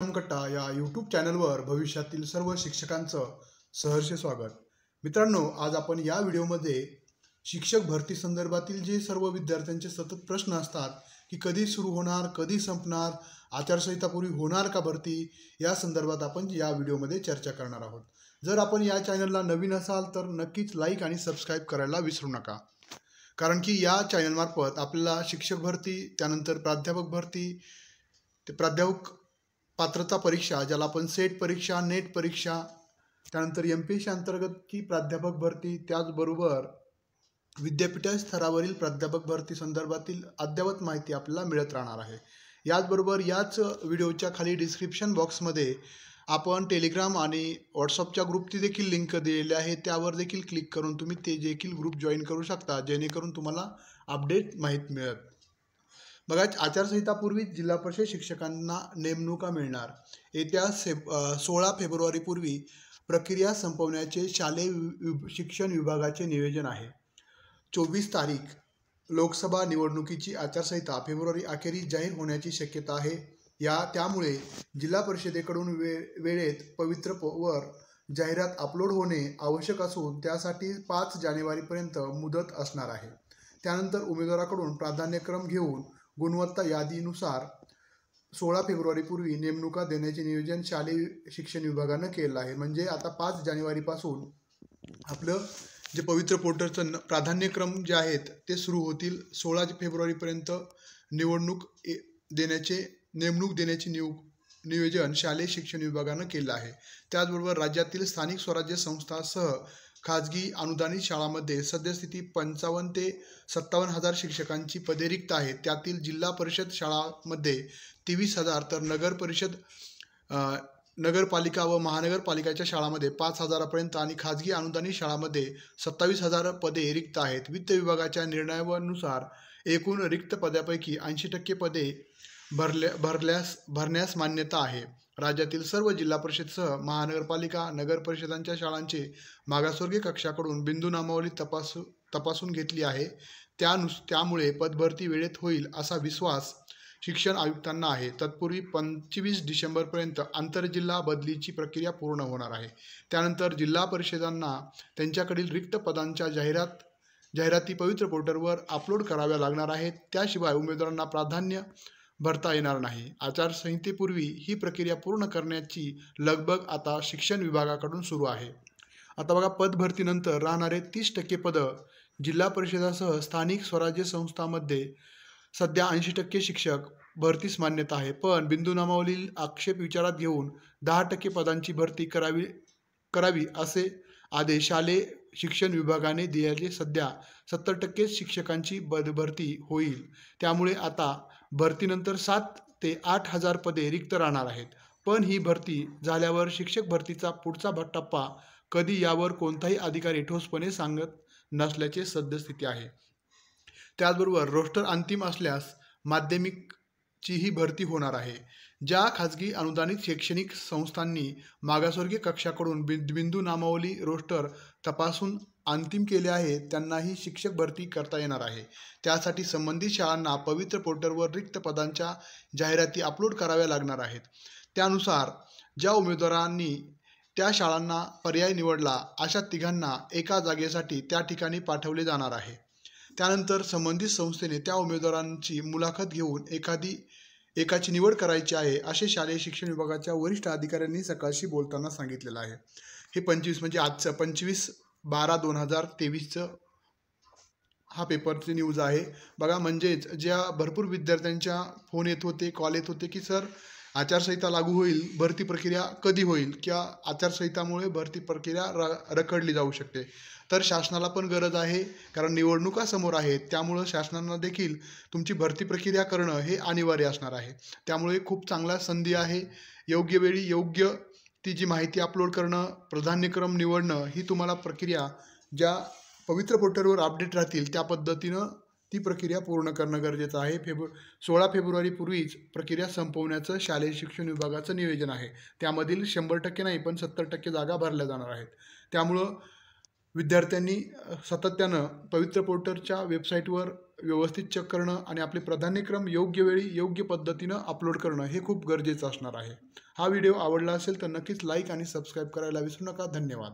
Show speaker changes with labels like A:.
A: कट्टा या यूट्यूब चॅनलवर भविष्यातील सर्व शिक्षकांचं सहर्ष स्वागत. मित्रांनो, आज आपण या व्हिडिओमध्ये शिक्षक भरती संदर्भातील जे सर्व विद्यार्थ्यांचे सतत प्रश्न असतात की कधी सुरू होणार, कधी संपणार, आचारसंहितापूर्वी होणार का भरती, या संदर्भात आपण या व्हिडिओमध्ये चर्चा करणार आहोत. जर आपण या चॅनलला नवीन असाल तर नक्कीच लाईक आणि सबस्क्राईब करायला विसरू नका, कारण की या चॅनलमार्फत आपल्याला शिक्षक भरती, त्यानंतर प्राध्यापक भरती, ते प्राध्यापक पात्रता परीक्षा ज्याला आपण सेट परीक्षा, नेट परीक्षा, त्यानंतर MPSC अंतर्गतची प्राध्यापक भरती, त्याचबरोबर विद्यापीठ स्तरावरील प्राध्यापक भरती संदर्भातील अद्ययावत माहिती आपल्याला मिळत राहणार आहे. याचबरोबर याच व्हिडिओच्या खाली डिस्क्रिप्शन बॉक्समध्ये आपण टेलिग्राम आणि व्हॉट्सअपच्या ग्रुपची देखील लिंक दिलेली आहे. त्यावर देखील क्लिक करून तुम्ही ते देखील ग्रुप जॉईन करू शकता, जेणेकरून तुम्हाला अपडेट माहीत मिळत. बघा, आचारसंहितापूर्वी जिल्हा परिषद शिक्षकांना नेमणुका मिळणार. येत्या 16 फेब्रुवारीपूर्वी प्रक्रिया संपवण्याचे शालेय शिक्षण विभागाचे नियोजन आहे. 24 तारीख लोकसभा निवडणुकीची आचारसंहिता फेब्रुवारी अखेरीस जाहीर होण्याची शक्यता आहे. त्यामुळे जिल्हा परिषदेकडून वेळेत पवित्र वर जाहिरात अपलोड होणे आवश्यक असून त्यासाठी 5 जानेवारीपर्यंत मुदत असणार आहे. त्यानंतर उमेदवाराकडून प्राधान्यक्रम घेऊन गुणवत्ता यादीनुसार 16 फेब्रुवारीपूर्वी नेमणुका देण्याचे नियोजन शालेय शिक्षण विभागानं केलं आहे. म्हणजे आता 5 जानेवारीपासून आपलं जे पवित्र पोर्टलचं प्राधान्यक्रम जे आहेत ते सुरू होतील. 16 फेब्रुवारीपर्यंत नेमणूक देण्याचे नियोजन शालेय शिक्षण विभागानं केलं आहे. त्याचबरोबर राज्यातील स्थानिक स्वराज्य संस्थांसह खाजगी अनुदानित शाळांमध्ये सद्यस्थिती 55 ते 57 हजार शिक्षकांची पदे रिक्त आहेत. त्यातील जिल्हा परिषद शाळांमध्ये 23,000 तर नगरपालिका व महानगरपालिकाच्या शाळांमध्ये 5,000पर्यंत आणि खाजगी अनुदानित शाळांमध्ये 27,000 पदे रिक्त आहेत. वित्त विभागाच्या निर्णयानुसार एकूण रिक्त पदापैकी 80% पदे भरण्यास मान्यता आहे. राज्यातील सर्व जिल्हा परिषदसह महानगरपालिका, नगर परिषदांच्या शाळांचे मागासवर्गीय कक्षाकडून बिंदू नामावली तपासून घेतली आहे. त्यामुळे पदभरती वेळेत होईल असा विश्वास शिक्षण आयुक्तांना आहे. तत्पूर्वी 25 डिसेंबरपर्यंत आंतरजिल्हा बदलीची प्रक्रिया पूर्ण होणार आहे. त्यानंतर जिल्हा परिषदांना त्यांच्याकडील रिक्त पदांच्या जाहिराती पवित्र पोर्टलवर अपलोड कराव्या लागणार आहेत. त्याशिवाय उमेदवारांना प्राधान्य भरता येणार नाही. आचारसंहितेपूर्वी ही प्रक्रिया पूर्ण करण्याची लगबग आता शिक्षण विभागाकडून सुरू आहे. आता बघा, पदभरतीनंतर राहणारे 30% पदं जिल्हा परिषदासह स्थानिक स्वराज्य संस्थांमध्ये सध्या 80% शिक्षक भरतीस मान्यता आहे. पण बिंदू नामावलील आक्षेप विचारात घेऊन 10% पदांची भरती करावी असे आदेश शालेय शिक्षण विभागाने दिल्याने सध्या 70% शिक्षकांची भरती होईल. त्यामुळे आता भरतीनंतर 7 ते 8 हजार पदे रिक्त राहणार आहेत. पण ही भरती झाल्यावर शिक्षक भरतीचा पुढचा टप्पा कधी यावर कोणताही अधिकारी ठोसपणे सांगत नसल्याचे सद्यस्थिती आहे. त्याचबरोबर रोस्टर अंतिम असल्यास माध्यमिकचीही भरती होणार आहे. ज्या खाजगी अनुदानित शैक्षणिक संस्थांनी मागासवर्गीय कक्षाकडून बिंदू नामावली रोस्टर तपासून अंतिम केले आहे त्यांनाही शिक्षक भरती करता येणार आहे. त्यासाठी संबंधित शाळांना पवित्र पोर्टलवर रिक्त पदांच्या जाहिराती अपलोड कराव्या लागणार आहेत. त्यानुसार ज्या उमेदवारांनी त्या शाळांना पर्याय निवडला अशा तिघांना एका जागेसाठी त्या ठिकाणी पाठवले जाणार आहे. त्यानंतर संबंधित संस्थेने त्या उमेदवारांची मुलाखत घेऊन एकाची निवड करायची आहे, असे शालेय शिक्षण विभागाच्या वरिष्ठ अधिकाऱ्यांनी सकाळशी बोलताना सांगितलेलं आहे. हे 25 म्हणजे आजचं 25/12/2023 हा पेपरची न्यूज आहे. बघा, म्हणजेच ज्या भरपूर विद्यार्थ्यांच्या फोन येत होते, कॉल येत होते की सर आचारसंहिता लागू होईल, भरती प्रक्रिया कधी होईल, किंवा आचारसंहितामुळे भरती प्रक्रिया रखडली जाऊ शकते. तर शासनाला पण गरज आहे, कारण निवडणुका समोर आहेत. त्यामुळं शासनानं देखील तुमची भरती प्रक्रिया करणं हे अनिवार्य असणार आहे. त्यामुळे खूप चांगला संधी आहे. योग्य वेळी योग्य ती जी माहिती अपलोड करणं, प्राधान्यक्रम निवडणं, ही तुम्हाला प्रक्रिया ज्या पवित्र पोर्टलवर अपडेट राहतील त्या पद्धतीनं ती प्रक्रिया पूर्ण करणं गरजेचं आहे. 16 फेब्रुवारीपूर्वीच प्रक्रिया संपवण्याचं शालेय शिक्षण विभागाचं नियोजन आहे. त्यामधील 100% नाही पण 70% जागा भरल्या जाणार आहेत. त्यामुळं विद्यार्थ्यांनी सातत्यानं पवित्र पोर्टलच्या वेबसाईटवर व्यवस्थित चेक करणं आणि आपले प्राधान्यक्रम योग्य वेळी योग्य पद्धतीनं अपलोड करणं हे खूप गरजेचं असणार आहे. हा व्हिडिओ आवडला असेल तर नक्कीच लाईक आणि सबस्क्राईब करायला विसरू नका. धन्यवाद.